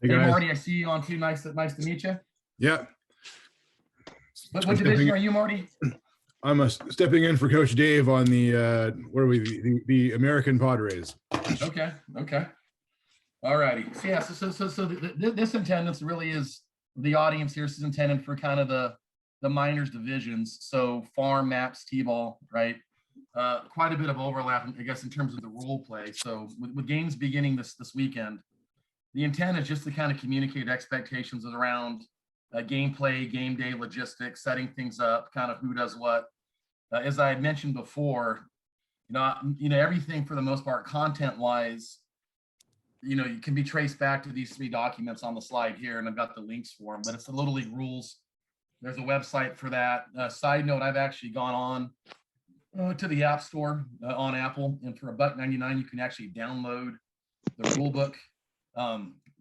Hey Hey guys. Marty, I see you on too. Nice to meet you. Yeah. What division are you, Marty? I'm stepping in for Coach Dave on the what are we the American Padres. Okay. All righty. So yeah, so this attendance really is the audience here is intended for kind of the minors divisions. So farm, maps, t-ball, right? Quite a bit of overlap, I guess, in terms of the role play. So with games beginning this weekend, the intent is just to kind of communicate expectations around gameplay, game day logistics, setting things up, kind of who does what. As I had mentioned before, everything for the most part, content-wise, you can be traced back to these 3 documents on the slide here, and I've got the links for them. But it's the Little League rules. There's a website for that. Side note: I've actually gone on to the App Store on Apple, and for $1.99, you can actually download the rule book.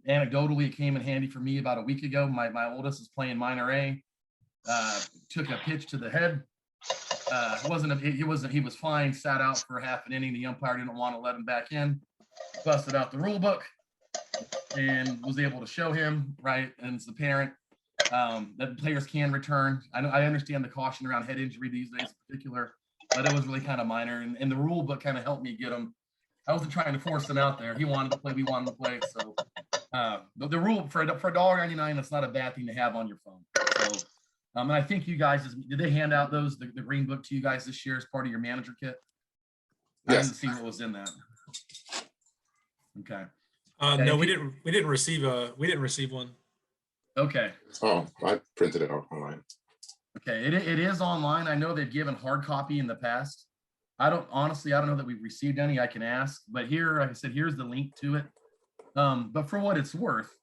Anecdotally, it came in handy for me about a week ago. My oldest is playing minor A. Took a pitch to the head. He was fine. Sat out for half an inning. The umpire didn't want to let him back in. Busted out the rule book and was able to show him, right, and as the parent, that players can return. I understand the caution around head injury these days in particular, but it was really kind of minor, and the rule book kind of helped me get him. I wasn't trying to force him out there. He wanted to play. We wanted to play. So the rule for $1.99, that's not a bad thing to have on your phone. So, and I think you guys, did they hand out the green book to you guys this year as part of your manager kit? Yes. I didn't see what was in that. Okay. No, we didn't receive one. Okay. Oh, I printed it out online. Okay, it is online. I know they've given hard copy in the past. I don't know that we've received any. I can ask, but here, like I said, here's the link to it. But for what it's worth,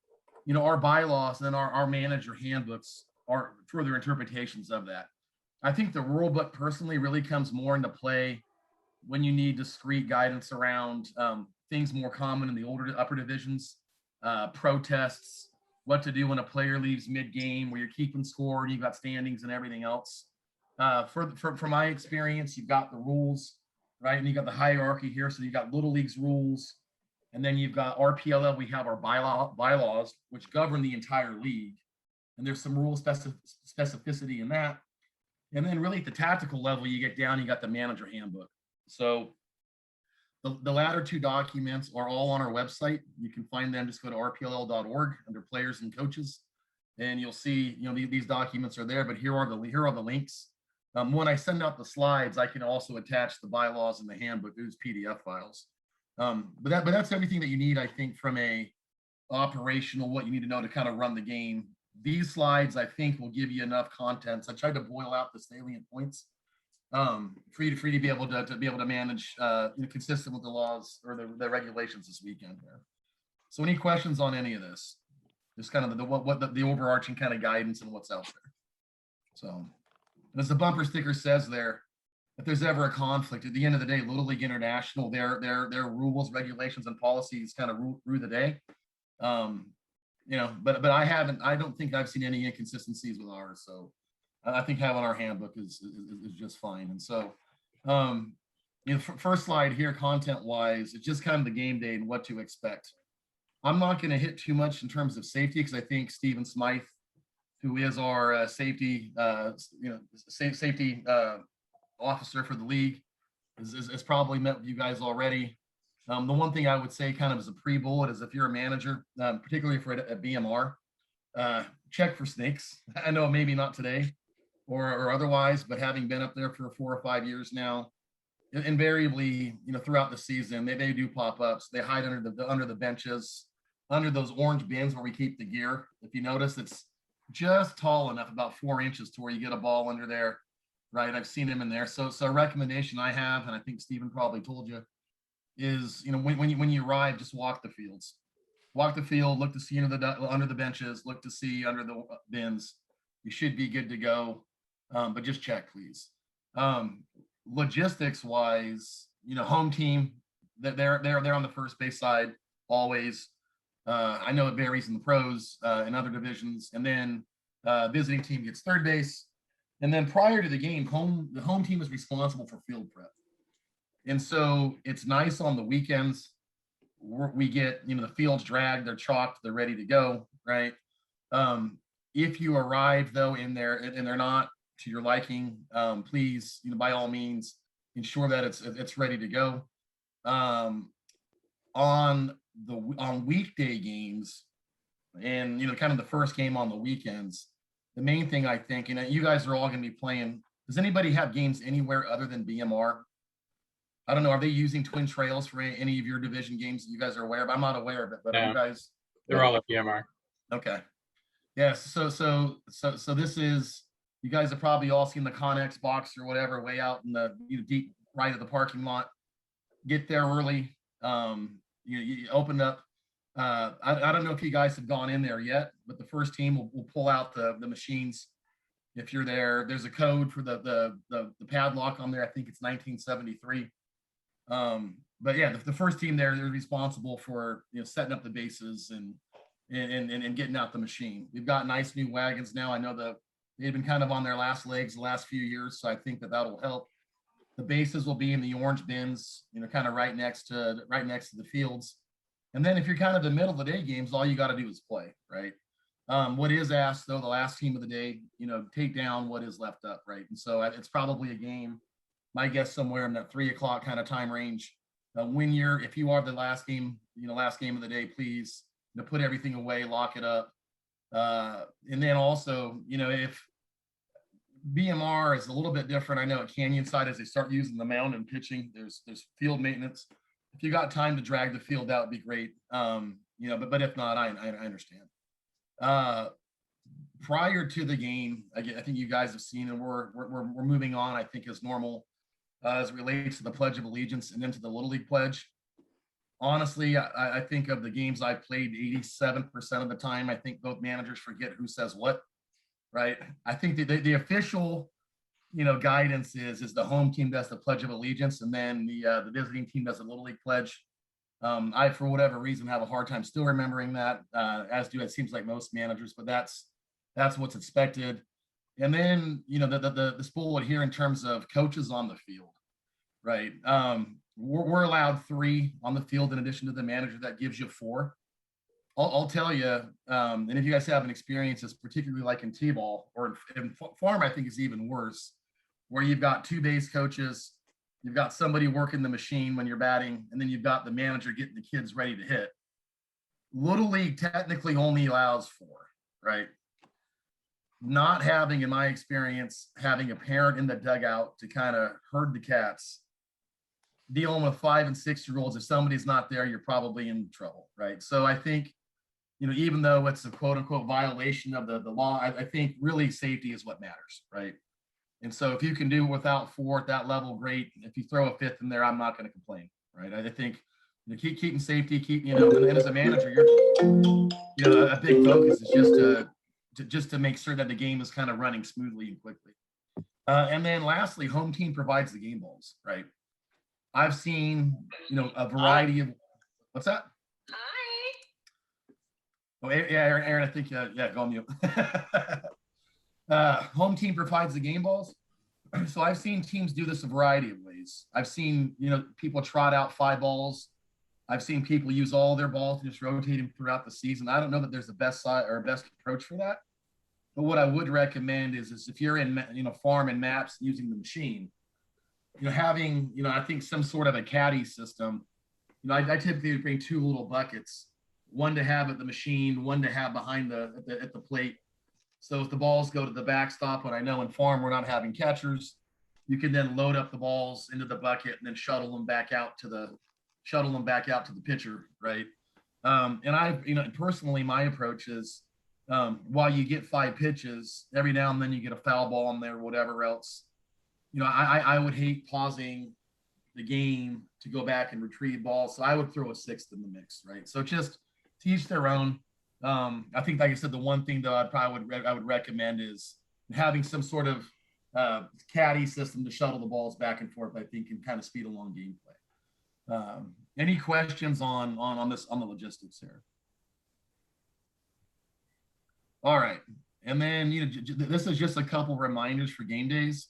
our bylaws and then our manager handbooks are further interpretations of that. I think the rule book personally really comes more into play when you need discrete guidance around things more common in the upper divisions, protests, what to do when a player leaves mid-game, where you're keeping score and you've got standings and everything else. For my experience, you've got the rules, right? And you got the hierarchy here. So you've got Little League's rules, and then you've got RPLL. We have our bylaws, which govern the entire league. And there's some rule specificity in that. And then really at the tactical level, you get down, you got the manager handbook. So the latter 2 documents are all on our website. You can find them. Just go to rpll.org under players and coaches, and you'll see, these documents are there, but here are the links. When I send out the slides, I can also attach the bylaws and the handbook, those PDF files. But that's everything that you need, I think, from a operational, what you need to know to kind of run the game. These slides, I think, will give you enough content. So I tried to boil out the salient points for you to be able to manage consistent with the laws or the regulations this weekend here. So any questions on any of this? Just kind of the overarching kind of guidance and what's out there. So, and as the bumper sticker says there, if there's ever a conflict, at the end of the day, Little League International, their rules, regulations, and policies kind of rule the day. But I don't think I've seen any inconsistencies with ours. So I think having our handbook is just fine. And so, first slide here, content-wise, it's just kind of the game day and what to expect. I'm not going to hit too much in terms of safety because I think Stephen Smythe, who is our safety officer for the league, has probably met with you guys already. The one thing I would say kind of as a pre-bullet is if you're a manager, particularly for a BMR, check for snakes. I know maybe not today or otherwise, but having been up there for 4 or 5 years now, invariably, throughout the season, they do pop ups. They hide under the benches, under those orange bins where we keep the gear. If you notice, it's just tall enough, about 4 inches, to where you get a ball under there, right? I've seen them in there. So a recommendation I have, and I think Stephen probably told you, is when you arrive, just walk the fields. Walk the field, look to see under the benches, look to see under the bins. You should be good to go, but just check, please. Logistics wise, home team, they're on the first base side always. I know it varies in the pros in other divisions, and then visiting team gets third base, and then prior to the game, the home team is responsible for field prep. And so it's nice on the weekends we get, you know, the fields dragged, they're chalked, they're ready to go, right? If you arrive though in there and they're not to your liking, please, you know, by all means, ensure that it's ready to go. On weekday games, and you know, kind of the first game on the weekends, the main thing I think, and you guys are all going to be playing. Does anybody have games anywhere other than BMR? I don't know. Are they using Twin Trails for any of your division games that you guys are aware of? I'm not aware of it, but are you guys? They're all at PMR. Okay. Yes. So this is, you guys have probably all seen the Connex box or whatever way out in the, you know, deep right of the parking lot. Get there early. You open up. I don't know if you guys have gone in there yet, but the first team will pull out the machines. If you're there, there's a code for the padlock on there. I think it's 1973. But yeah, the first team there, they're responsible for, you know, setting up the bases and getting out the machine. We've got nice new wagons now. I know they've been kind of on their last legs the last few years, so I think that'll help. The bases will be in the orange bins, you know, kind of right next to the fields. And then if you're kind of the middle of the day games, all you got to do is play, right? What is asked though, the last team of the day, you know, take down what is left up, right? And so it's probably a game, my guess, somewhere in that 3 o'clock kind of time range. If you are the last game, you know, last game of the day, please, you know, put everything away, lock it up. And then also, you know, if BMR is a little bit different, I know at Canyon Side, as they start using the mound and pitching, there's field maintenance. If you got time to drag the field out, it'd be great. You know, but if not, I understand. Prior to the game, I think you guys have seen, and we're moving on, I think, as normal, as it relates to the Pledge of Allegiance and into the Little League Pledge. Honestly, I think of the games I played, 87% of the time, I think both managers forget who says what, right? I think the official, you know, guidance is the home team does the Pledge of Allegiance, and then the visiting team does the Little League Pledge. I, for whatever reason, have a hard time still remembering that, as do it seems like most managers, but that's what's expected. And then, you know, the school would hear in terms of coaches on the field, right? We're allowed 3 on the field in addition to the manager. That gives you 4. I'll tell you, and if you guys have an experience, it's particularly like in T-ball or in farm, I think is even worse, where you've got 2 base coaches, you've got somebody working the machine when you're batting, and then you've got the manager getting the kids ready to hit. Little League technically only allows 4, right? Not having, in my experience, having a parent in the dugout to kind of herd the cats, dealing with 5 and 6-year-olds, if somebody's not there, you're probably in trouble, right? So I think, you know, even though it's a quote unquote violation of the law, I think really safety is what matters, right? And so if you can do without 4 at that level, great. If you throw a 5th in there, I'm not going to complain, right? I think, you know, keeping safety, you know, and as a manager, you know, a big focus is just to make sure that the game is kind of running smoothly and quickly. And then lastly, home team provides the game balls, right? I've seen, you know, a variety of, what's that? Hi. Oh, yeah, Aaron, I think, yeah, go on mute. Home team provides the game balls. So I've seen teams do this a variety of ways. I've seen, you know, people trot out 5 balls. I've seen people use all their balls and just rotate them throughout the season. I don't know that there's a best side or best approach for that. But what I would recommend is if you're in, you know, farm and maps using the machine, you know, having, you know, I think some sort of a caddy system. You know, I typically bring 2 little buckets, one to have at the machine, one to have behind at the plate. So if the balls go to the backstop, and I know in farm we're not having catchers, you can then load up the balls into the bucket and then shuttle them back out to the pitcher, right? And I, you know, personally, my approach is, while you get 5 pitches, every now and then you get a foul ball in there, or whatever else. You know, I would hate pausing the game to go back and retrieve balls. So I would throw a 6th in the mix, right? So just teach their own. I think, like I said, the one thing though I would recommend is having some sort of caddy system to shuttle the balls back and forth. I think can kind of speed along gameplay. Any questions on the logistics here? All right, and then, you know, this is just a couple reminders for game days.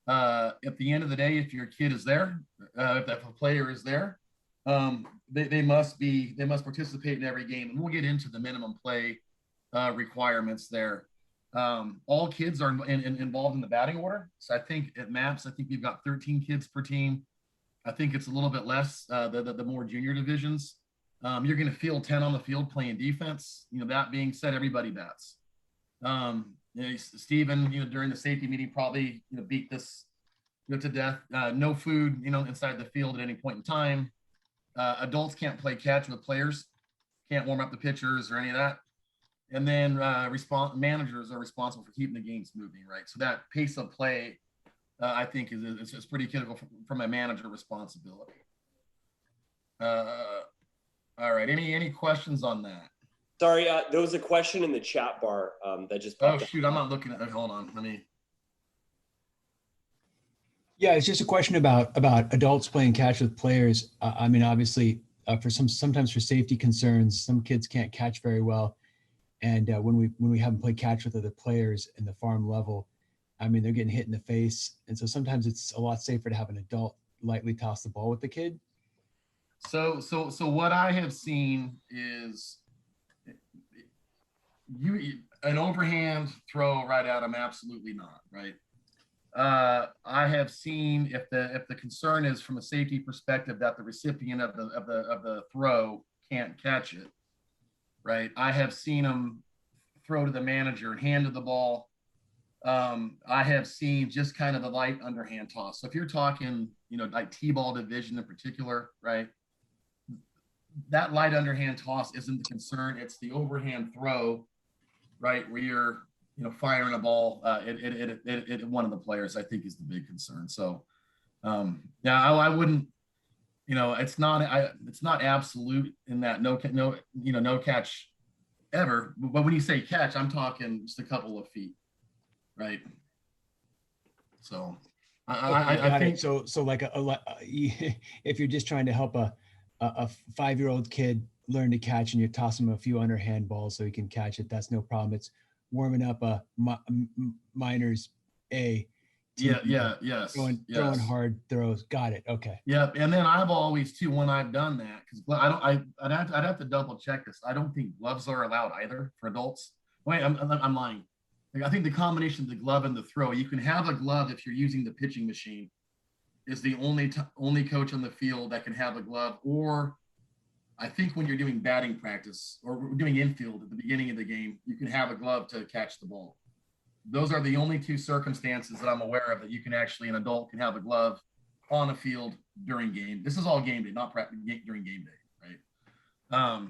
At the end of the day, if your kid is there, if a player is there, they must participate in every game, and we'll get into the minimum play requirements there. All kids are involved in the batting order. So I think at MAPS, I think we've got 13 kids per team. I think it's a little bit less the more junior divisions. You're going to field 10 on the field playing defense. That being said, everybody bats. Stephen, during the safety meeting, probably beat this to death. No food, inside the field at any point in time. Adults can't play catch with players, can't warm up the pitchers or any of that. And then managers are responsible for keeping the games moving, right? So that pace of play, I think, is pretty critical from a manager responsibility. All right, any questions on that? Sorry, there was a question in the chat bar that just popped up. Shoot, I'm not looking at it. Hold on, let me. Yeah, it's just a question about adults playing catch with players. I mean, obviously, sometimes for safety concerns, some kids can't catch very well, and when we have them play catch with other players in the farm level, I mean, they're getting hit in the face, and so sometimes it's a lot safer to have an adult lightly toss the ball with the kid. So what I have seen is an overhand throw right at them, absolutely not, right? I have seen if the concern is from a safety perspective that the recipient of the throw can't catch it, right? I have seen them throw to the manager and hand to the ball. I have seen just kind of a light underhand toss. So if you're talking, like T-ball division in particular, right? That light underhand toss isn't the concern. It's the overhand throw, right? Where you're, firing a ball at one of the players, I think is the big concern. So, yeah, I wouldn't, it's not absolute in that no catch ever. But when you say catch, I'm talking just a couple of feet, right? So, I think so like if you're just trying to help a 5-year-old kid learn to catch and you toss him a few underhand balls so he can catch it, that's no problem. It's warming up a minors A. Yes. Throwing hard throws. Got it. Okay. Yep. And then I've always too, when I've done that, because I'd have to double check this. I don't think gloves are allowed either for adults. Wait, I'm lying. I think the combination of the glove and the throw, you can have a glove if you're using the pitching machine. Is the only coach on the field that can have a glove, or I think when you're doing batting practice or doing infield at the beginning of the game, you can have a glove to catch the ball. Those are the only two circumstances that I'm aware of that you can actually, an adult can have a glove on a field during game. This is all game day, not practice during game day, right?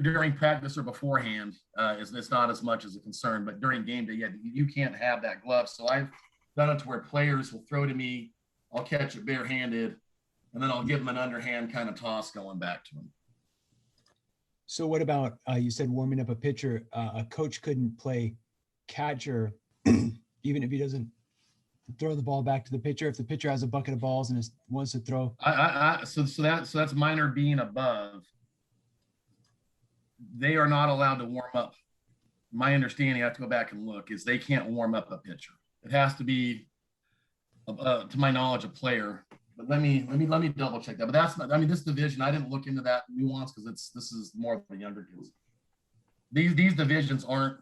During practice or beforehand, it's not as much as a concern, but during game day, yeah, you can't have that glove. So I've done it to where players will throw to me, I'll catch it barehanded, and then I'll give them an underhand kind of toss going back to them. So what about, you said warming up a pitcher, a coach couldn't play catcher even if he doesn't throw the ball back to the pitcher, if the pitcher has a bucket of balls and wants to throw? So that's minor B and above. They are not allowed to warm up. My understanding, I have to go back and look, is they can't warm up a pitcher. It has to be, to my knowledge, a player. But let me double check that. But that's not, I mean, this division, I didn't look into that nuance because this is more of the younger kids. These divisions aren't.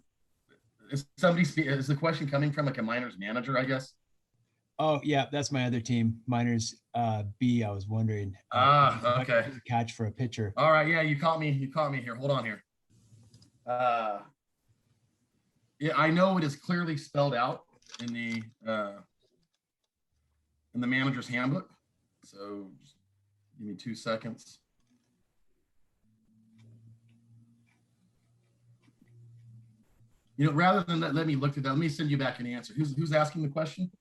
Is the question coming from like a minors manager, I guess? Oh yeah, that's my other team, minors B. I was wondering. Okay. Catch for a pitcher. All right, yeah, you caught me here. Hold on here. Yeah, I know it is clearly spelled out in the manager's handbook. So just give me 2 seconds. Rather than let me look at that, let me send you back an answer. Who's asking the question?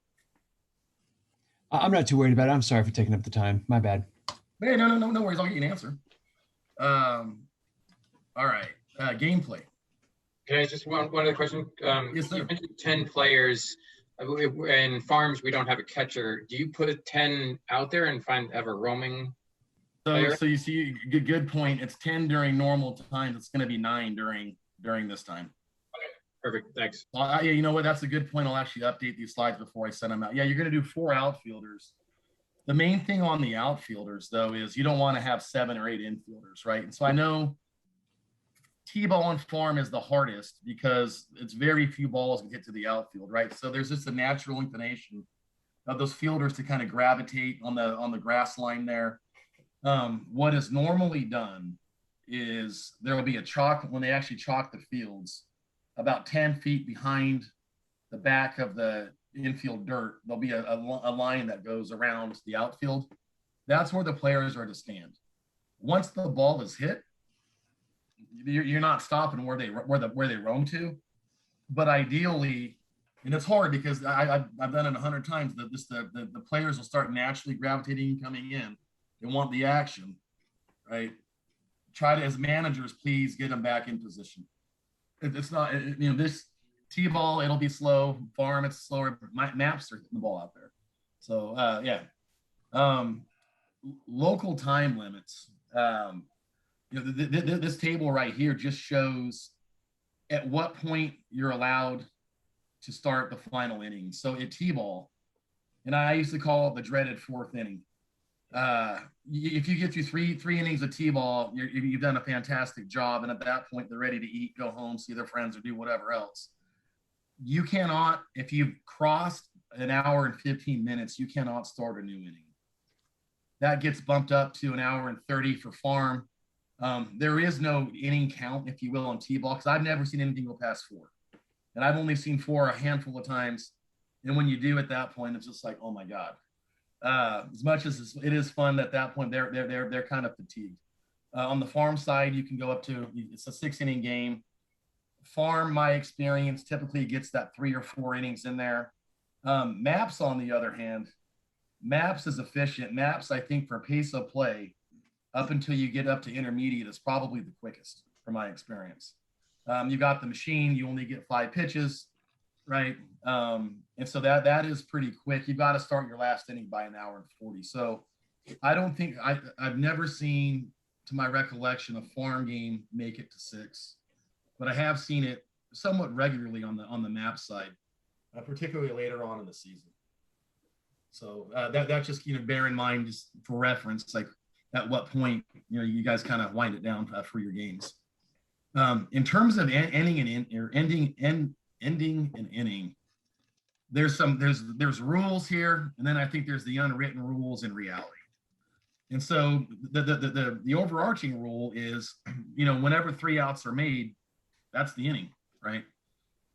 I'm not too worried about it. I'm sorry for taking up the time. My bad. Hey, no worries. I'll get you an answer. All right. Gameplay. Can I just one other question? Yes, sir. You mentioned 10 players. In farms, we don't have a catcher. Do you put 10 out there and have a roaming player? So you see, good point. It's 10 during normal times. It's going to be 9 during this time. Perfect, thanks. Yeah, you know what? That's a good point. I'll actually update these slides before I send them out. Yeah, you're going to do 4 outfielders. The main thing on the outfielders, though, is you don't want to have 7 or 8 infielders, right? And so I know T-ball and farm is the hardest because it's very few balls can get to the outfield, right? So there's just a natural inclination of those fielders to kind of gravitate on the grass line there. What is normally done is there will be a chalk when they actually chalk the fields about 10 feet behind the back of the infield dirt. There'll be a line that goes around the outfield. That's where the players are to stand. Once the ball is hit, you're not stopping where they roam to. But ideally, and it's hard because I've done it 100 times. That the players will start naturally gravitating coming in. They want the action, right? Try to, as managers, please get them back in position. It's not, this T-ball, it'll be slow. Farm, it's slower. Maps are hitting the ball out there. So, yeah. Local time limits. This table right here just shows at what point you're allowed to start the final inning. So at T-ball, and I used to call it the dreaded 4th inning. If you get through three innings of T-ball, you've done a fantastic job. And at that point, they're ready to eat, go home, see their friends, or do whatever else. You cannot, if you've crossed an hour and 15 minutes, you cannot start a new inning. That gets bumped up to an hour and 30 for farm. There is no inning count, if you will, on T-ball, because I've never seen anything go past 4. And I've only seen 4 a handful of times. And when you do at that point, it's just like, oh my God. As much as it is fun at that point, they're kind of fatigued. On the farm side, you can go up to, it's a 6-inning game. Farm, my experience, typically gets that 3 or 4 innings in there. Maps, on the other hand, Maps is efficient. Maps, I think, for pace of play, up until you get up to intermediate, is probably the quickest from my experience. You got the machine, you only get 5 pitches, right? And so that is pretty quick. You've got to start your last inning by an hour and 40. So I don't think I've never seen, to my recollection, a farm game make it to 6, but I have seen it somewhat regularly on the map side, particularly later on in the season. So that just, bear in mind, just for reference, like at what point, you guys kind of wind it down for your games. In terms of ending an inning, there's rules here, and then I think there's the unwritten rules in reality. And so the overarching rule is, whenever 3 outs are made, that's the inning, right?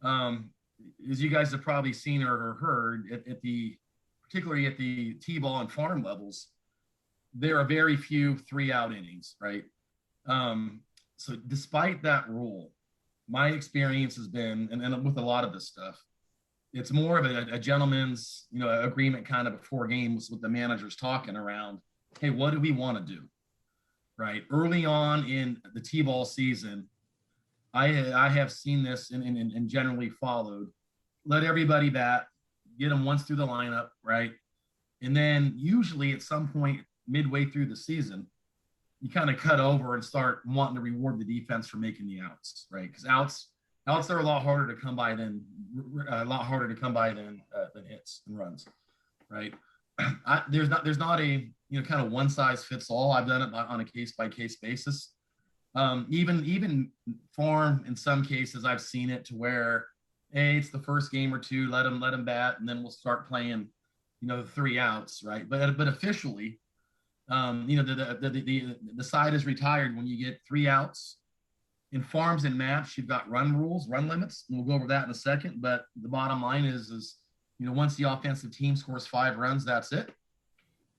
As you guys have probably seen or heard, particularly at the T-ball and farm levels, there are very few 3-out innings, right? So despite that rule, my experience has been, and with a lot of this stuff, it's more of a gentleman's, agreement kind of before games with the managers talking around, hey, what do we want to do, right? Early on in the T-ball season, I have seen this and generally followed, let everybody bat, get them once through the lineup, right? And then usually at some point midway through the season, you kind of cut over and start wanting to reward the defense for making the outs, right? Because outs are a lot harder to come by than hits and runs, right? There's not a kind of one size fits all. I've done it on a case by case basis. Even farm, in some cases, I've seen it to where, hey, it's the first game or 2, let them bat, and then we'll start playing, the 3 outs, right? But officially, the side is retired when you get 3 outs. In farms and maps, you've got run limits, and we'll go over that in a second. But the bottom line is once the offensive team scores 5 runs, that's it.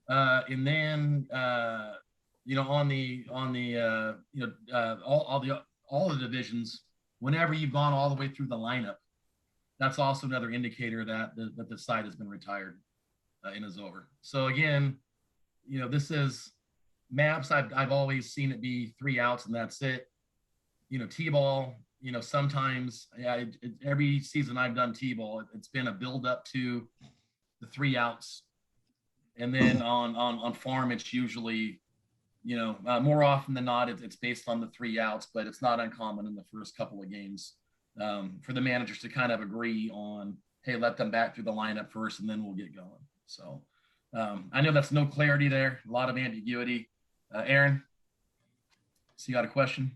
And then all the divisions, whenever you've gone all the way through the lineup, that's also another indicator that the side has been retired and is over. So again, this is maps. I've always seen it be 3 outs and that's it. T-ball, sometimes, every season I've done T-ball, it's been a build up to the 3 outs. And then on farm, it's usually, more often than not, it's based on the 3 outs, but it's not uncommon in the first couple of games for the managers to kind of agree on, hey, let them back through the lineup first, and then we'll get going. So I know that's no clarity there, a lot of ambiguity. Aaron, so you got a question?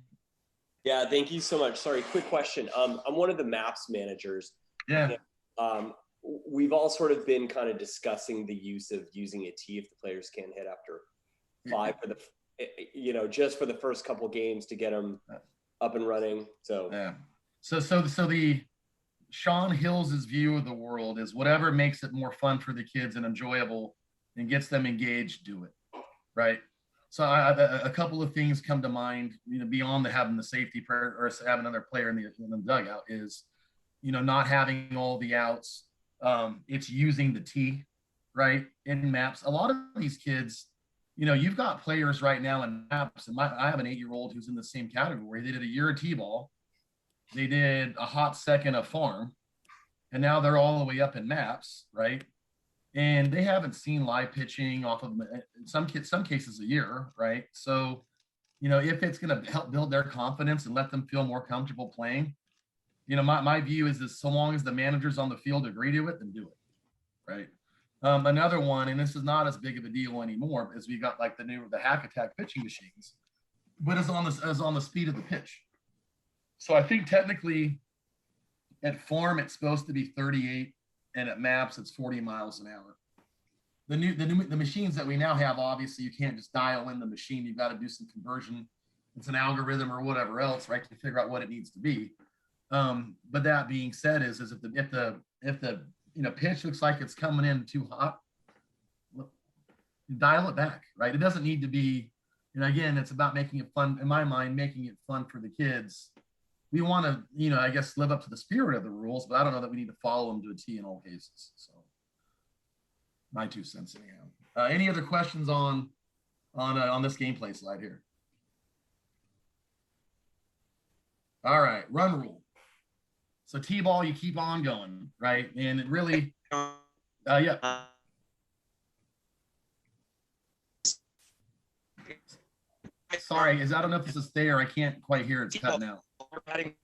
Yeah, thank you so much. Sorry, quick question. I'm one of the maps managers. Yeah. We've all sort of been kind of discussing the use of using a tee if the players can't hit after 5 for the, just for the first couple games to get them up and running. So yeah. So the Shawn Hills's view of the world is whatever makes it more fun for the kids and enjoyable and gets them engaged, do it. Right. So a couple of things come to mind, beyond having the safety prayer or having another player in the dugout is, not having all the outs. It's using the tee, right, in maps. A lot of these kids, you've got players right now in maps, and I have an 8-year-old who's in the same category. They did a year of T-ball. They did a hot second of farm, and now they're all the way up in maps, right? And they haven't seen live pitching off of some cases a year, right? So, if it's going to help build their confidence and let them feel more comfortable playing, my view is so long as the managers on the field agree to it, then do it, right? Another one, and this is not as big of a deal anymore, is we got like the hack attack pitching machines, but is on the speed of the pitch. So I think technically at farm it's supposed to be 38. And at maps, it's 40 miles an hour. The machines that we now have, obviously, you can't just dial in the machine. You've got to do some conversion. It's an algorithm or whatever else, right, to figure out what it needs to be. But that being said, is if the pitch looks like it's coming in too hot, dial it back, right? It doesn't need to be. And again, it's about making it fun. In my mind, making it fun for the kids. We want to, I guess, live up to the spirit of the rules, but I don't know that we need to follow them to a T in all cases. So, my 2 cents anyhow. Any other questions on this gameplay slide here? All right, run rule. So T-ball, you keep on going, right? And it really, yeah. Sorry, I don't know if this is there. I can't quite hear it. It's cutting out. I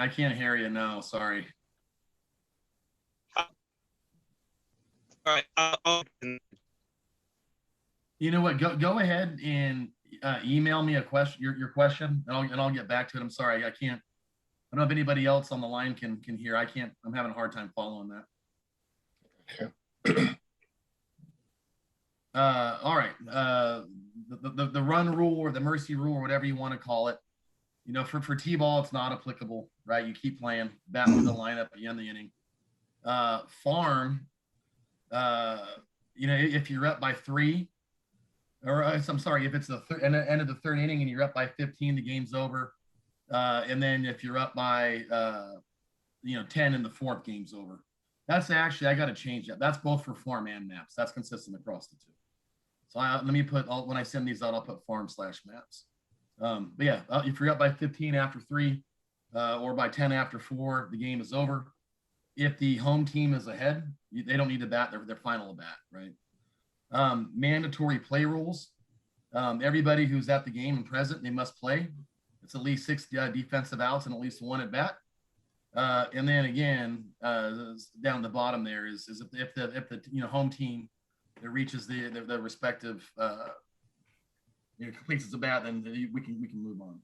can't hear you now. Sorry. You know what? Go ahead and email me a question, your question, and I'll get back to it. I'm sorry, I can't. I don't know if anybody else on the line can hear. I can't. I'm having a hard time following that. Okay. All right. The run rule or the mercy rule or whatever you want to call it, for T-ball, it's not applicable, right? You keep playing, bat through the lineup, you end the inning. Farm, if you're up by 3, or I'm sorry, if it's the end of the 3rd inning and you're up by 15, the game's over. And then if you're up by 10 in the 4th, game's over. That's actually, I got to change that. That's both for farm and maps. That's consistent across the 2. So let me put, when I send these out, I'll put farm/maps. But yeah, if you're up by 15 after 3 or by 10 after 4, the game is over. If the home team is ahead, they don't need to bat their final bat, right? Mandatory play rules. Everybody who's at the game and present, they must play. It's at least 6 defensive outs and at least 1 at bat. And then again, down the bottom there is if the home team that reaches the respective completes its bat, then we can move on.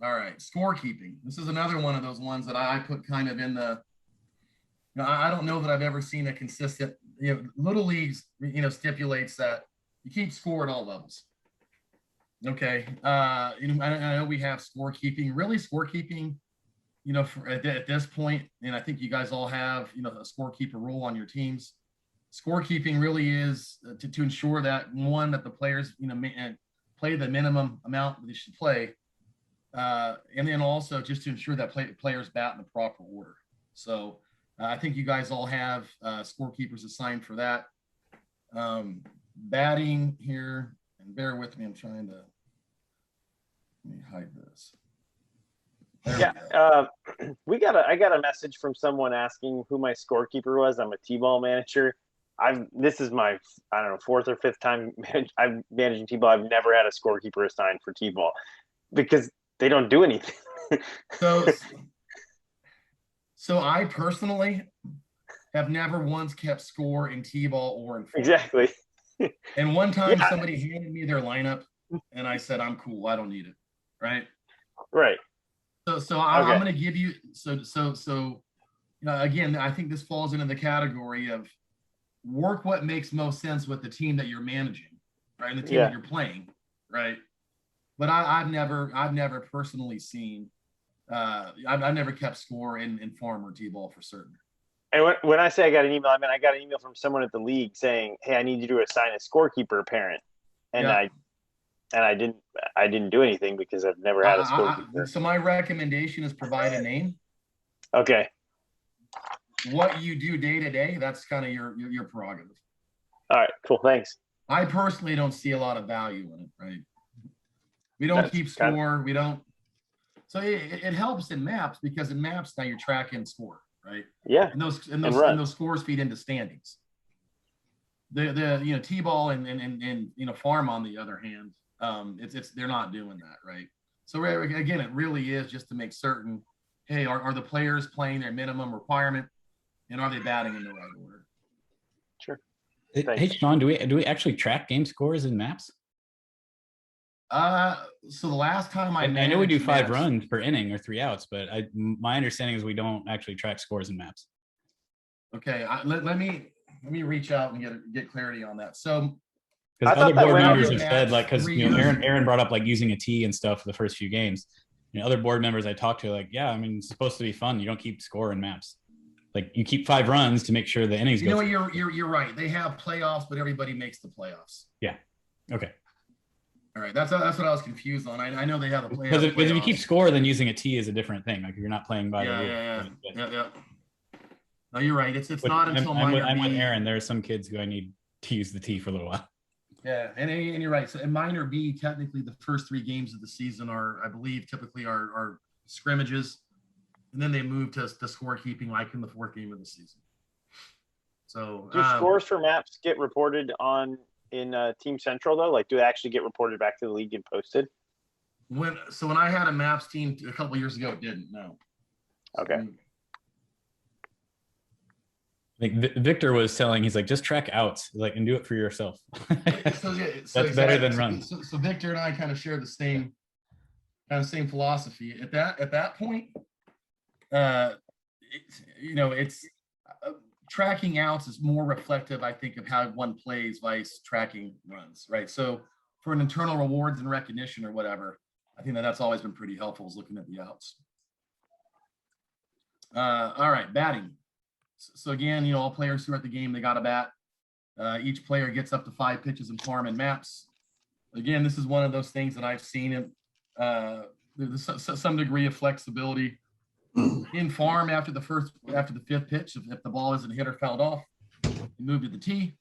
All right, scorekeeping. This is another one of those ones that I put kind of in the. I don't know that I've ever seen a consistent. Little leagues stipulates that you keep score at all levels. Okay. I know we have scorekeeping. Really, scorekeeping, at this point, and I think you guys all have, a scorekeeper rule on your teams. Scorekeeping really is to ensure that that the players, play the minimum amount that they should play, and then also just to ensure that players bat in the proper order. So I think you guys all have scorekeepers assigned for that. Batting here. And bear with me, I'm trying to, let me hide this. Yeah, I got a message from someone asking who my scorekeeper was. I'm a T-ball manager. This is my, 4th or 5th time I'm managing T-ball. I've never had a scorekeeper assigned for T-ball because they don't do anything. So, so I personally have never once kept score in T-ball or in farm. Exactly. And one time Yeah. somebody handed me their lineup and I said, I'm cool. I don't need it. Right. Right. So I'm Okay. going to give you, again, I think this falls into the category of work what makes most sense with the team that you're managing, right? And the team that you're playing, right? But I've never personally seen, I've never kept score in farm or T-ball for certain. And when I say I got an email, I mean I got an email from someone at the league saying, "Hey, I need you to assign a scorekeeper parent," and I didn't do anything because I've never had a scorekeeper. So my recommendation is provide a name. Okay. What you do day to day, that's kind of your prerogative. All right. Cool. Thanks. I personally don't see a lot of value in it, right? We don't keep score. We don't. So it helps in maps because in maps now you're tracking score, right? Yeah. And those scores feed into standings. The T-ball and farm on the other hand, they're not doing that, right? So again, it really is just to make certain, hey, are the players playing their minimum requirement, and are they batting in the right order? Sure. Hey, Shawn, do we actually track game scores in maps? So the last time I know we do 5 maps, runs per inning or 3 outs, but my understanding is we don't actually track scores in maps. Okay, let me reach out and get clarity on that. So because other board members have said, like, because Aaron Aaron brought up like using a tee and stuff for the first few games. Other board members I talked to, like, yeah, I mean, it's supposed to be fun. You don't keep score in maps. Like, you keep 5 runs to make sure the innings go. You're right. They have playoffs, but everybody makes the playoffs. Yeah. Okay. All right. That's what I was confused on. I know they have a playoff. Because if you keep score, then using a tee is a different thing. Like, you're not playing by the rules. Yeah. No, you're right. It's not until I'm with Aaron. There are some kids who I need to use the tee for a little while. Yeah, and you're right. So in minor B, technically the first 3 games of the season are, I believe, typically are scrimmages, and then they move to scorekeeping like in the 4th game of the season. So do scores for maps get reported on in Team Central though? Like, do they actually get reported back to the league and posted? When I had a maps team a couple years ago, it didn't. No. Okay. Like Victor was telling, he's like, just track outs, like, and do it for yourself. That's better than runs. So Victor and I kind of share the same philosophy. At that point, it's tracking outs is more reflective, I think, of how one plays vice tracking runs, right? So for an internal rewards and recognition or whatever, I think that's always been pretty helpful, is looking at the outs. All right, batting. So again, all players who are at the game, they got a bat. Each player gets up to 5 pitches in farm and maps. Again, this is one of those things that I've seen in there's some degree of flexibility in farm after the 5th pitch. If the ball isn't hit or fouled off, you move to the tee.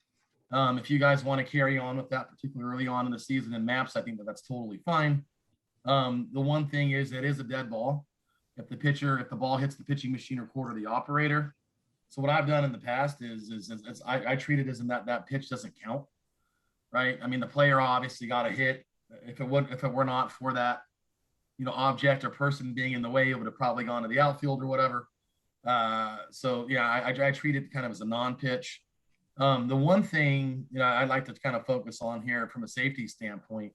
If you guys want to carry on with that particularly early on in the season in maps, I think that's totally fine. The one thing is it is a dead ball. If the ball hits the pitching machine or quarter the operator. So what I've done in the past is I treat it as in that pitch doesn't count, right? I mean, the player obviously got a hit. If it were not for that, object or person being in the way, it would have probably gone to the outfield or whatever. So yeah, I treat it kind of as a non-pitch. The one thing I'd like to kind of focus on here from a safety standpoint,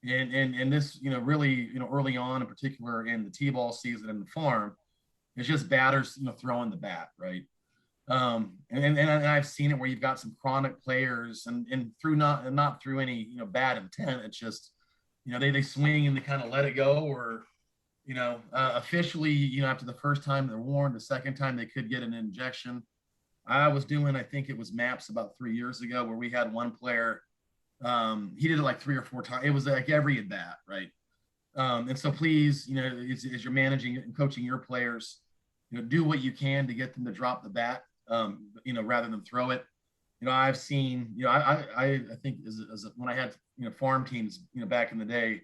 and this really early on, in particular in the T-ball season in the farm, it's just batters throwing the bat, right? And I've seen it where you've got some chronic players and through not through any bad intent, it's just they swing and they kind of let it go, or officially after the first time they're warned, the second time they could get an injection. I was doing, I think it was maps about 3 years ago, where we had one player, he did it like 3 or 4 times. It was like every at bat, right? And so please, as you're managing and coaching your players, do what you can to get them to drop the bat, rather than throw it. I've seen, I think as when I had, farm teams, back in the day,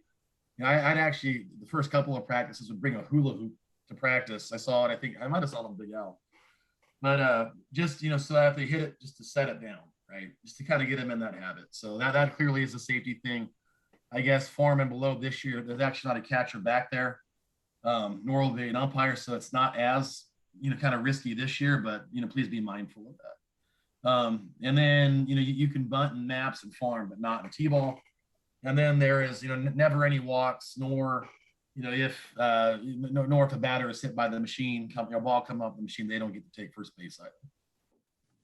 I'd actually, the first couple of practices would bring a hula hoop to practice. I saw it. I think I might've saw it on Big Al, but just, so that if they hit it, just to set it down, right? Just to kind of get them in that habit. So that clearly is a safety thing. I guess, farm and below this year, there's actually not a catcher back there, nor will be an umpire. So it's not as, kind of risky this year, but, please be mindful of that. And then, you can bunt in maps and farm, but not in T-ball. And then there is, never any walks, nor, nor if a batter is hit by the machine, ball come up the machine, they don't get to take first base either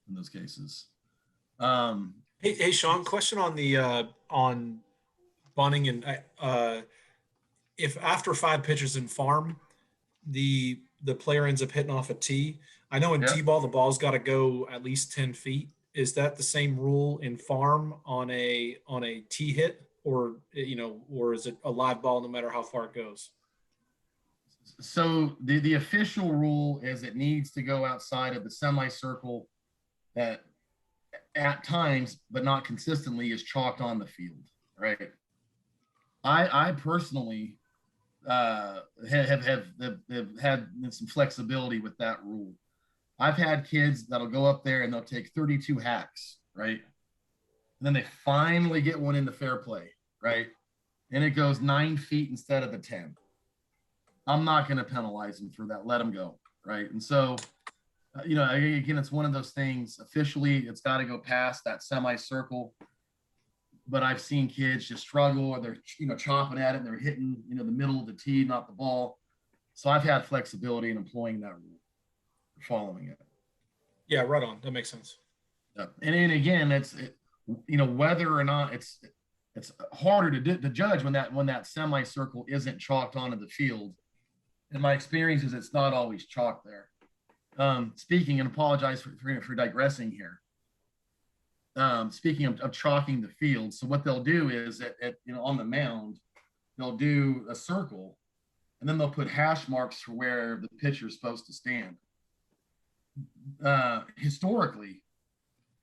in those cases. Hey, Shawn, question on the on bunting and if after 5 pitches in farm, the player ends up hitting off a tee. I know in T-ball the ball's got to go at least 10 feet. Is that the same rule in farm on a tee hit, or or is it a live ball no matter how far it goes? So the official rule is it needs to go outside of the semicircle that at times, but not consistently, is chalked on the field, right? I personally have had some flexibility with that rule. I've had kids that'll go up there and they'll take 32 hacks, right? And then they finally get one into fair play, right? And it goes 9 feet instead of the 10. I'm not going to penalize them for that. Let them go, right? And so, again, it's one of those things. Officially, it's got to go past that semicircle. But I've seen kids just struggle, or they're, chopping at it and they're hitting, the middle of the tee, not the ball. So I've had flexibility in employing that rule, following it. Yeah, right on. That makes sense. Yeah. And then again, it's whether or not it's harder to judge when that semicircle isn't chalked onto the field. And my experience is it's not always chalked there. Speaking, and apologize for digressing here. Speaking of chalking the field, so what they'll do is on the mound, they'll do a circle, and then they'll put hash marks for where the pitcher is supposed to stand. Historically,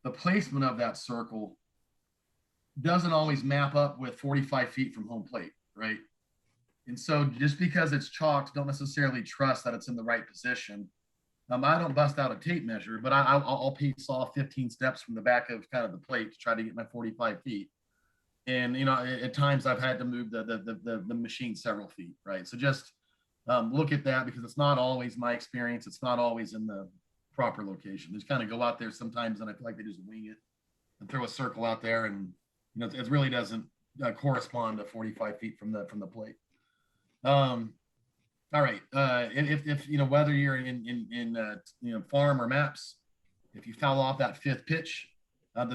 the placement of that circle doesn't always map up with 45 feet from home plate, right? And so just because it's chalked, don't necessarily trust that it's in the right position. I don't bust out a tape measure, but I'll piece off 15 steps from the back of kind of the plate to try to get my 45 feet. And, at times I've had to move the machine several feet, right? So just look at that, because it's not always my experience. It's not always in the proper location. Just kind of go out there sometimes and I feel like they just wing it and throw a circle out there, and, it really doesn't correspond to 45 feet from the plate. All right. If whether you're in farm or maps, if you foul off that 5th pitch, the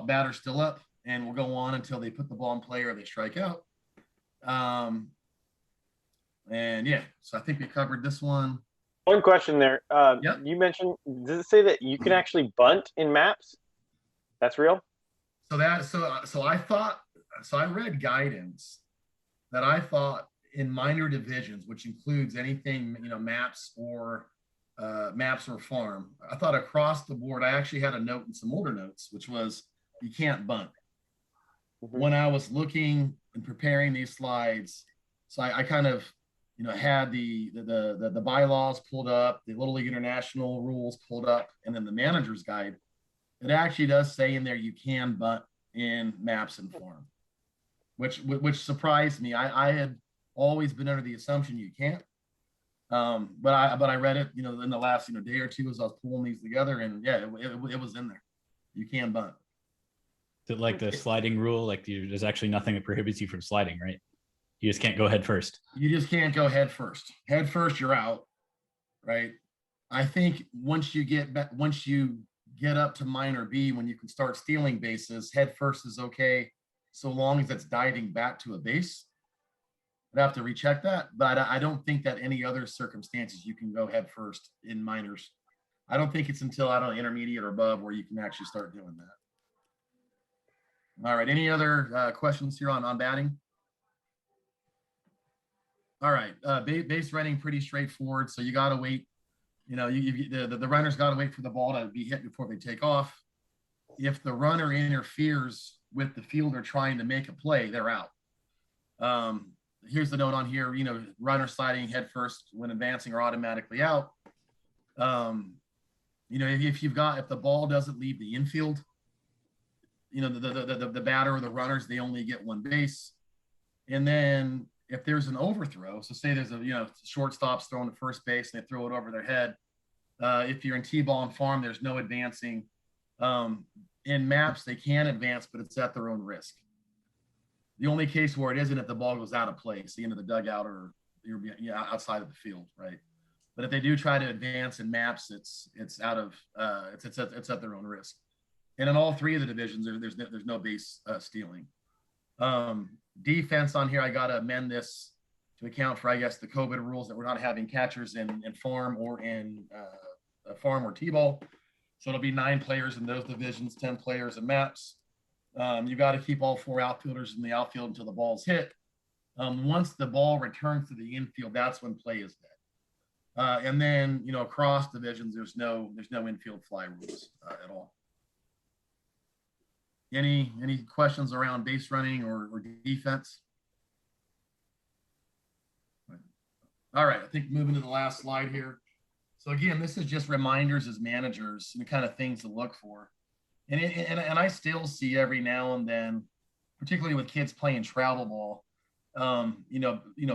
batter's still up, and will go on until they put the ball in play or they strike out. And yeah, so I think we covered this one. One question there. Yep. You mentioned, does it say that you can actually bunt in maps? That's real? So I read guidance that I thought in minor divisions, which includes anything, maps or farm, I thought across the board, I actually had a note in some older notes, which was you can't bunt. Mm-hmm. When I was looking and preparing these slides, so I kind of, had the bylaws pulled up, the Little League International rules pulled up, and then the manager's guide. It actually does say in there you can bunt in maps and farm, which surprised me. I had always been under the assumption you can't. But I read it, in the last, day or two as I was pulling these together, and yeah, it was in there. You can bunt. Is it like the sliding rule? Like there's actually nothing that prohibits you from sliding, right? You just can't go head first. You just can't go head first. Head first, you're out, right? I think once you get up to minor B, when you can start stealing bases, head first is okay, so long as it's diving back to a base. I'd have to recheck that, but I don't think that any other circumstances you can go head first in minors. I don't think it's until, intermediate or above where you can actually start doing that. All right, any other questions here on batting? All right, base running, pretty straightforward. So you got to wait, the runners got to wait for the ball to be hit before they take off. If the runner interferes with the fielder trying to make a play, they're out. Here's the note on here, runner sliding head first when advancing are automatically out. If the ball doesn't leave the infield, the batter or the runners, they only get one base. And then if there's an overthrow, so say there's a shortstop's throwing to first base and they throw it over their head. If you're in T-ball and farm, there's no advancing. In maps, they can advance, but it's at their own risk. The only case where it isn't if the ball goes out of place, the end of the dugout or you're outside of the field, right? But if they do try to advance in maps, it's out of it's at their own risk. And in all three of the divisions, there's no base stealing. Defense on here, I got to amend this to account for, I guess, the COVID rules that we're not having catchers in farm or in farm or T-ball. So it'll be 9 players in those divisions, 10 players in maps. You got to keep all 4 outfielders in the outfield until the ball's hit. Once the ball returns to the infield, that's when play is dead. And then, across divisions, there's no infield fly rules at all. Any questions around base running or defense? All right, I think moving to the last slide here. So again, this is just reminders as managers and the kind of things to look for. And I still see every now and then, particularly with kids playing travel ball,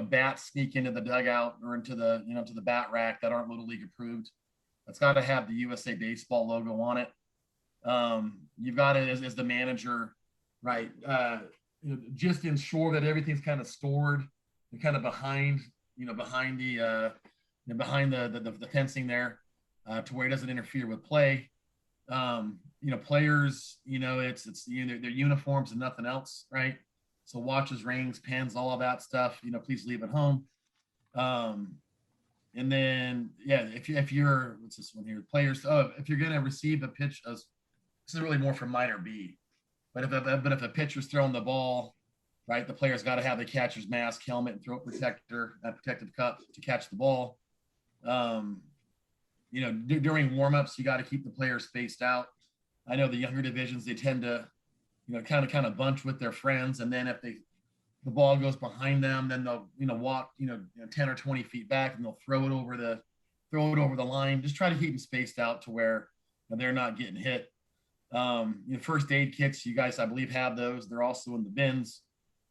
bats sneak into the dugout or into the to the bat rack that aren't Little League approved. That's got to have the USA Baseball logo on it. You've got to, as the manager, right? Just ensure that everything's kind of stored and kind of behind the fencing there, to where it doesn't interfere with play. Players, it's their uniforms and nothing else, right? So watches, rings, pens, all of that stuff, please leave at home. And then, if you're, what's this one here? Players, if you're going to receive a pitch, this is really more for minor B. But if a pitcher's throwing the ball, right, the player's got to have the catcher's mask, helmet, and throat protector, protective cup to catch the ball. During warmups, you got to keep the players spaced out. I know the younger divisions, they tend to, kind of bunch with their friends. And then if the ball goes behind them, then they'll, walk, 10 or 20 feet back and they'll throw it over the line. Just try to keep them spaced out to where they're not getting hit. First aid kits, you guys, I believe, have those. They're also in the bins.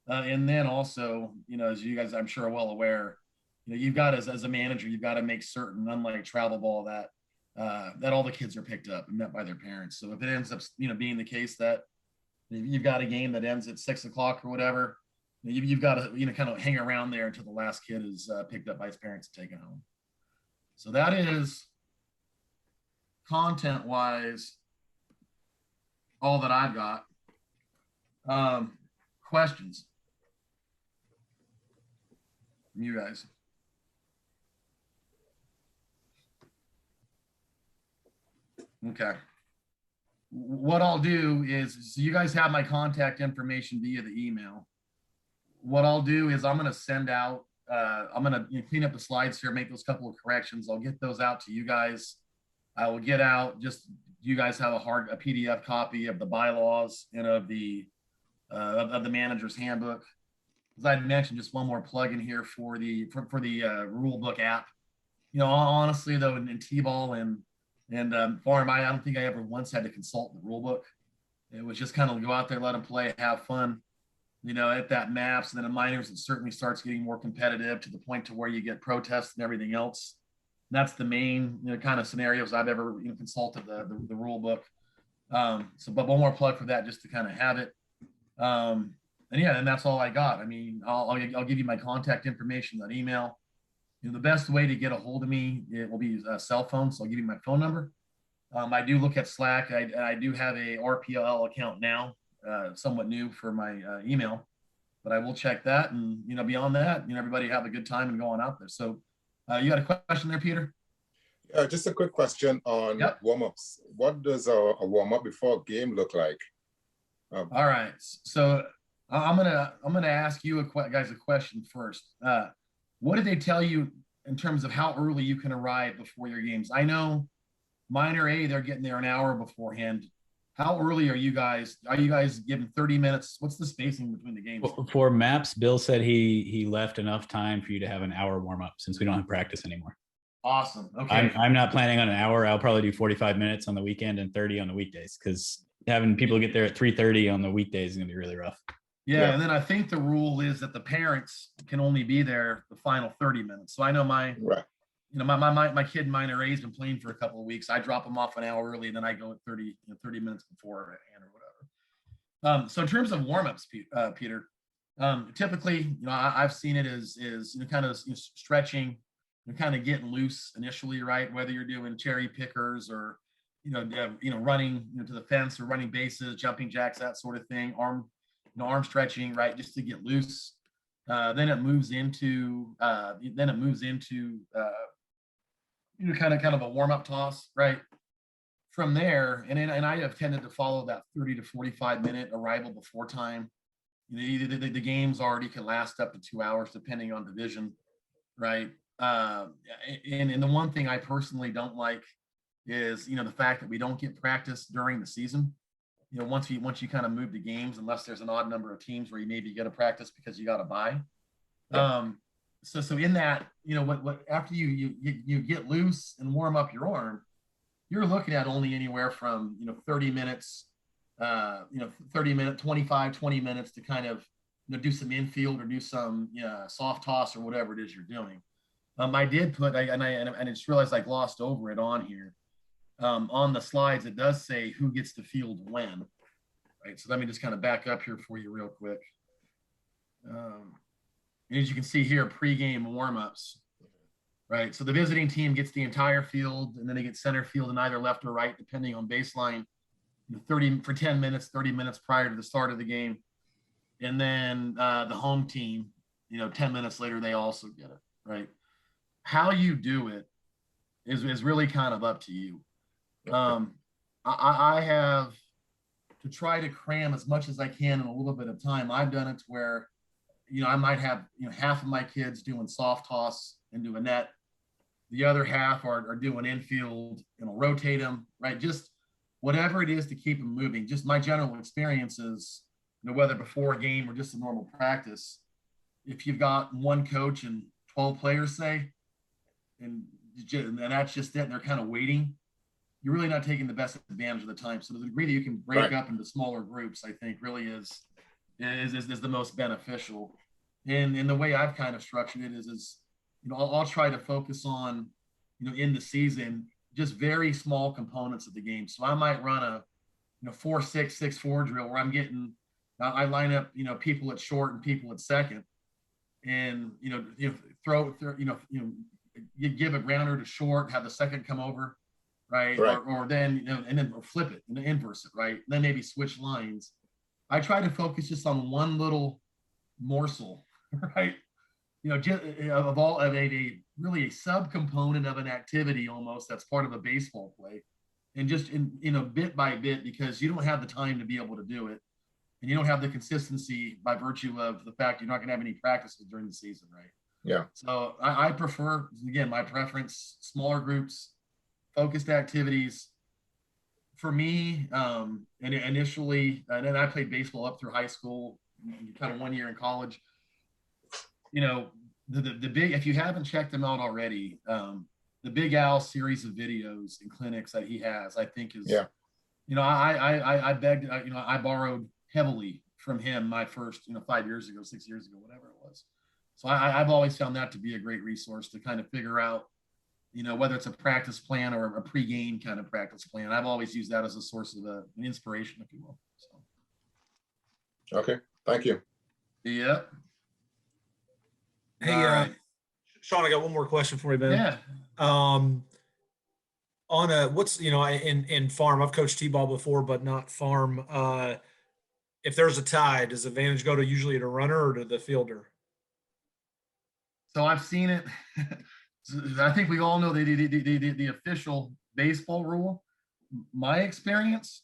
And then also, as you guys, I'm sure, are well aware, you've got, as a manager, you've got to make certain, unlike travel ball, that all the kids are picked up and met by their parents. So if it ends up, being the case that you've got a game that ends at 6 o'clock or whatever, you've got to, kind of hang around there until the last kid is picked up by his parents and taken home. So that is content-wise all that I've got. Questions from you guys? Okay. What I'll do is, so you guys have my contact information via the email. What I'll do is I'm going to send out, I'm going to clean up the slides here, make those couple of corrections. I'll get those out to you guys. I will get out, just, you guys have a PDF copy of the bylaws and of the manager's handbook. As I mentioned, just one more plug in here for the rule book app. Honestly though, in T-ball and farm, I don't think I ever once had to consult the rule book. It was just kind of go out there, let them play, have fun, at that maps. And then in minors, it certainly starts getting more competitive to the point to where you get protests and everything else. And that's the main kind of scenarios I've ever consulted the rule book. But one more plug for that, just to kind of have it. And that's all I got. I mean, I'll give you my contact information on email. The best way to get a hold of me, it will be a cell phone. So I'll give you my phone number. I do look at Slack. I do have a RPLL account now, somewhat new for my email, but I will check that. And, beyond that, everybody have a good time and going out there. So you got a question there, Peter? Just a quick question on warm-ups. What does a warm-up before a game look like? All right. So I'm gonna ask you guys a question first. What did they tell you in terms of how early you can arrive before your games? I know minor A, they're getting there an hour beforehand. How early are you guys? Are you guys given 30 minutes? What's the spacing between the games? For maps, Bill said he left enough time for you to have an hour warm up since we don't have practice anymore. Awesome. Okay. I'm not planning on an hour. I'll probably do 45 minutes on the weekend and 30 on the weekdays, because having people get there at 3:30 on the weekdays is gonna be really rough. Yeah, and then I think the rule is that the parents can only be there the final 30 minutes. So I know my kid in minor A has been playing for a couple of weeks. I drop them off an hour early, and then I go at 30 minutes before and or whatever. So in terms of warm-ups, Peter, typically, I've seen it as kind of stretching, kind of getting loose initially, right? Whether you're doing cherry pickers or running to the fence or running bases, jumping jacks, that sort of thing, arm stretching, right, just to get loose. Then it moves into kind of a warm-up toss, right? From there, and I have tended to follow that 30 to 45 minute arrival before time. The games already can last up to 2 hours depending on division, right? And the one thing I personally don't like is the fact that we don't get practice during the season. Once you kind of move the games, unless there's an odd number of teams where you maybe get a practice because you got to buy. So in that, what after you get loose and warm up your arm, you're looking at only anywhere from 30 minutes, 25, 20 minutes to kind of do some infield or do some soft toss or whatever it is you're doing. I did put and I just realized I glossed over it on here. On the slides, it does say who gets to field when, right? So let me just kind of back up here for you real quick. As you can see here, pregame warmups, right? So the visiting team gets the entire field, and then they get center field in either left or right, depending on baseline, 10 minutes, 30 minutes prior to the start of the game. And then the home team, 10 minutes later, they also get it, right? How you do it is really kind of up to you. I have to try to cram as much as I can in a little bit of time. I've done it to where, I might have, half of my kids doing soft toss into a net. The other half are doing infield, rotate them, right? Just whatever it is to keep them moving. Just my general experience is, whether before a game or just a normal practice, if you've got one coach and 12 players, say, and that's just it, and they're kind of waiting, you're really not taking the best advantage of the time. So the degree that you can break up into smaller groups, I think really is the most beneficial. And the way I've kind of structured it is I'll try to focus on, in the season, just very small components of the game. So I might run a 4-6-6-4 drill where I'm getting, I line up, people at short and people at second, and you give a grounder to short, have the second come over, right? Or then and then flip it and inverse it, right? And then maybe switch lines. I try to focus just on one little morsel, right? Just of a really a subcomponent of an activity almost that's part of a baseball play, and just bit by bit, because you don't have the time to be able to do it, and you don't have the consistency by virtue of the fact you're not going to have any practices during the season, right? Yeah. So I prefer, again, my preference, smaller groups, focused activities. For me, and initially, and then I played baseball up through high school, kind of 1 year in college. The big, if you haven't checked them out already, the Big Al series of videos and clinics that he has, I think is, I begged, I borrowed heavily from him my first, 5 years ago, 6 years ago, whatever it was. So I've always found that to be a great resource to kind of figure out, whether it's a practice plan or a pre-game kind of practice plan. I've always used that as a source of an inspiration, if you will. So. Okay, thank you. Yeah. Hey, Shawn, I got one more question for you, man. Yeah. On what's, in farm, I've coached T-ball before, but not farm. If there's a tie, does advantage go to usually to runner or to the fielder? So I've seen it. I think we all know the official baseball rule. My experience,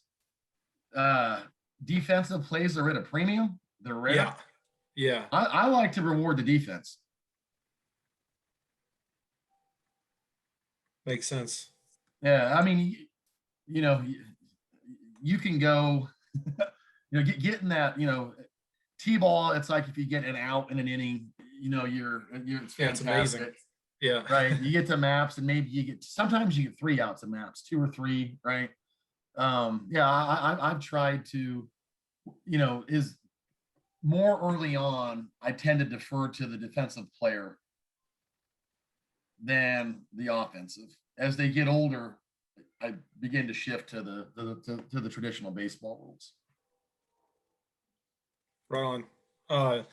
defensive plays are at a premium. They're rare. Yeah. I like to reward the defense. Makes sense. Yeah, I mean, you can go, getting that, T-ball. It's like if you get an out in an inning, it's fantastic. It's amazing. Yeah. Right. You get to maps, and maybe sometimes you get 3 outs of maps, 2 or 3. Right. I've tried to, more early on, I tend to defer to the defensive player than the offensive. As they get older, I begin to shift to the traditional baseball rules. Right on.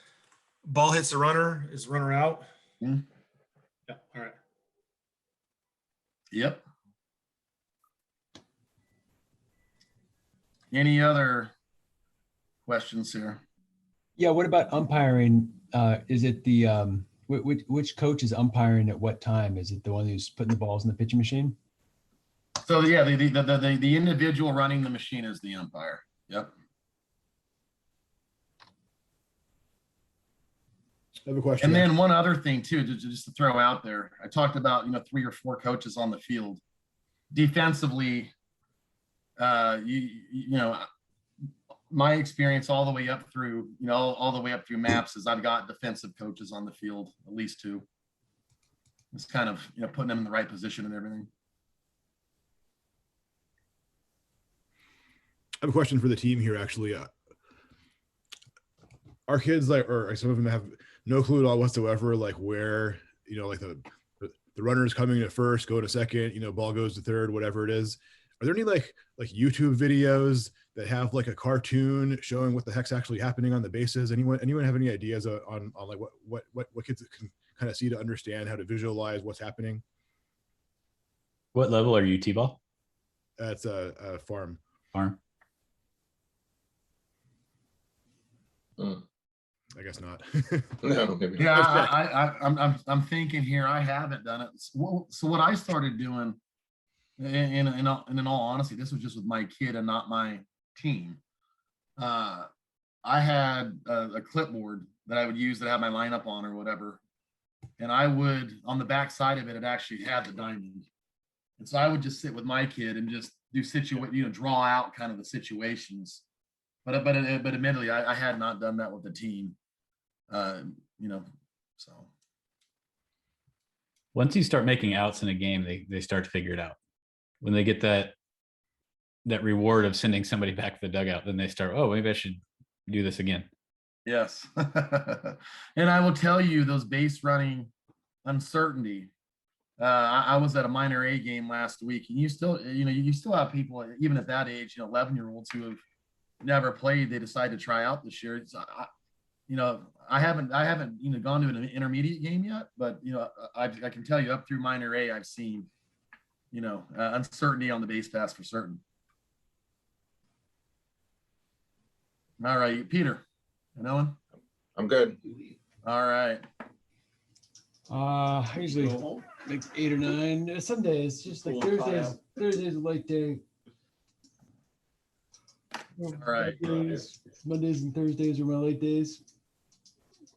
Ball hits the runner. Is runner out? Mm-hmm. Yeah. All right. Yep. Any other questions here? Yeah. What about umpiring? Is it the which coach is umpiring at what time? Is it the one who's putting the balls in the pitching machine? So yeah, the individual running the machine is the umpire. Yep. I have a question. And then one other thing too, just to throw out there, I talked about 3 or 4 coaches on the field. Defensively, my experience all the way up through all the way up through maps is I've got defensive coaches on the field, at least 2. It's kind of putting them in the right position and everything. I have a question for the team here. Actually, our kids or some of them have no clue at all whatsoever, like where like the runner is coming at first, go to second, ball goes to third, whatever it is. Are there any like YouTube videos that have like a cartoon showing what the heck's actually happening on the bases? Anyone have any ideas on like what kids can kind of see to understand how to visualize what's happening? What level are you, T-ball? That's a farm. I guess not. No, maybe. Yeah, I'm thinking here. I haven't done it. So what I started doing, in all honesty, this was just with my kid and not my team. I had a clipboard that I would use that had my lineup on or whatever, and I would on the back side of it, it actually had the diamond, and so I would just sit with my kid and just do draw out kind of the situations. But admittedly, I had not done that with the team. So once you start making outs in a game, they start to figure it out. When they get that reward of sending somebody back to the dugout, then they start, oh, maybe I should do this again. Yes. And I will tell you, those base running uncertainty. I was at a minor A game last week, and you still have people, even at that age, 11-year-olds who have never played, they decide to try out this year. I haven't gone to an intermediate game yet, but I can tell you up through minor A, I've seen uncertainty on the base pass for certain. All right, Peter, Owen? I'm good. All right. I usually like 8 or 9. Some days, just like Thursdays a light day. All right. Mondays and Thursdays are my late days.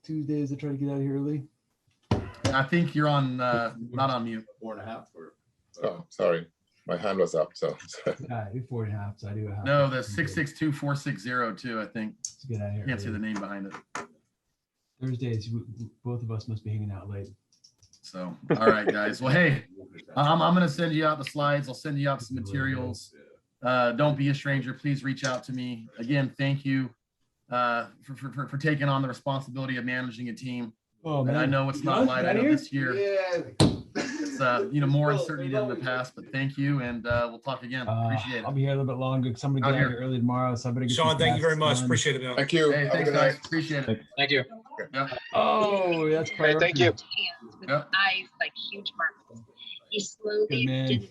Tuesdays I try to get out of here early. I think you're on not on mute. 4.5 or oh, sorry. My hand was up. So I do 4.5, so I do a half. No, the 662-4602, I think. Let's get out of here. Can't see the name behind it. Thursdays, both of us must be hanging out late. So, all right, guys. Well, hey, I'm going to send you out the slides. I'll send you out some materials. Don't be a stranger. Please reach out to me. Again, thank you for taking on the responsibility of managing a team. Oh, man. And I know it's not light. I know this year it's more uncertainty than in the past, but thank you, and we'll talk again. Appreciate it. I'll be here a little bit longer because I'm going to get out here early tomorrow, so I better get Shawn, thank you very much. done. Appreciate it, man. thank you. Hey, thanks, guys. Appreciate it. Thank you. Yep. Oh, that's Great, thank you. Yep. Eyes like huge marbles. He slowly Good man. didn't